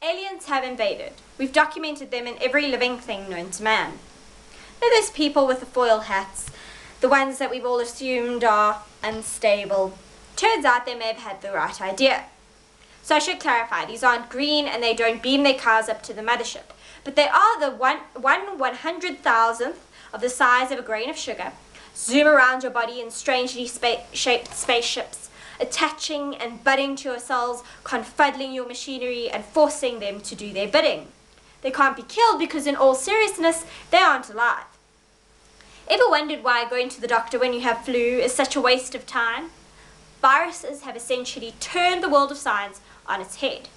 Aliens have invaded. We've documented them in every living thing known to man. They're those people with the foil hats, the ones that we've all assumed are unstable. Turns out they may have had the right idea. So I should clarify, these aren't green and they don't beam their cars up to the mothership, but they are the 1/100,000th of the size of a grain of sugar, zoom around your body in strangely shaped spaceships, attaching and budding to your cells, confuddling your machinery and forcing them to do their bidding. They can't be killed because in all seriousness, they aren't alive. Ever wondered why going to the doctor when you have flu is such a waste of time? Viruses have essentially turned the world of science on its head.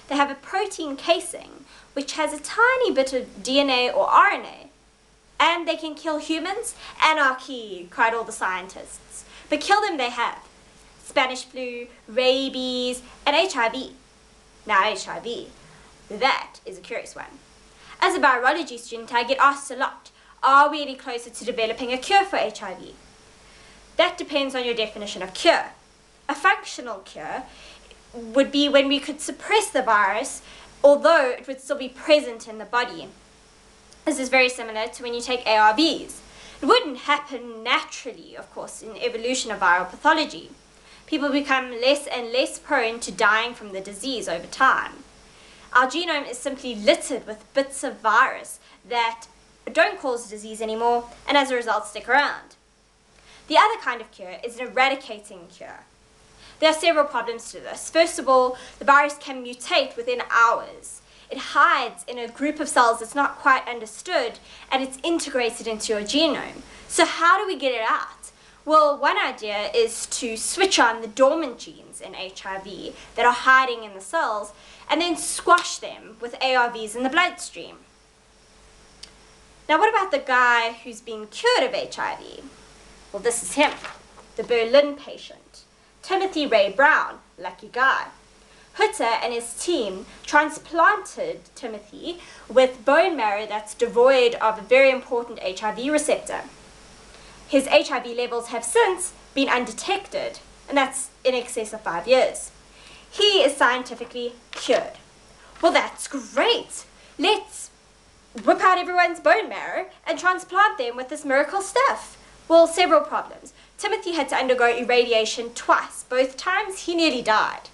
They have a protein casing which has a tiny bit of DNA or RNA, and they can kill humans. Anarchy, cried all the scientists. But kill them they have. Spanish flu, rabies, and HIV. Now HIV, that is a curious one. As a virology student, I get asked a lot, are we any closer to developing a cure for HIV? That depends on your definition of cure. A functional cure would be when we could suppress the virus, although it would still be present in the body. This is very similar to when you take ARVs. It wouldn't happen naturally, of course, in evolution of viral pathology. People become less and less prone to dying from the disease over time. Our genome is simply littered with bits of virus that don't cause disease anymore, and as a result stick around. The other kind of cure is an eradicating cure. There are several problems to this. First of all, the virus can mutate within hours. It hides in a group of cells that's not quite understood, and it's integrated into your genome. So how do we get it out? Well, one idea is to switch on the dormant genes in HIV that are hiding in the cells, and then squash them with ARVs in the bloodstream. Now, what about the guy who's been cured of HIV? Well, this is him, the Berlin patient, Timothy Ray Brown, lucky guy. Hutter and his team transplanted Timothy with bone marrow that's devoid of a very important HIV receptor. His HIV levels have since been undetected, and that's in excess of 5 years. He is scientifically cured. Well, that's great. Let's whip out everyone's bone marrow and transplant them with this miracle stuff. Well, several problems. Timothy had to undergo irradiation twice. Both times he nearly died.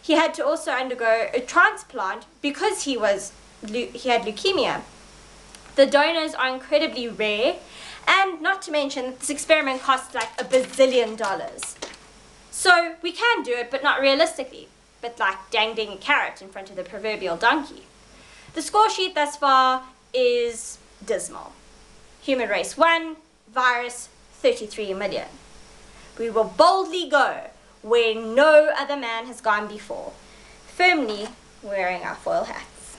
He had to also undergo a transplant because he had leukemia. The donors are incredibly rare, and not to mention that this experiment costs like $1 bazillion. So we can do it, but not realistically, but like dangling a carrot in front of the proverbial donkey. The score sheet thus far is dismal. Human race 1, virus 33 million. We will boldly go where no other man has gone before, firmly wearing our foil hats.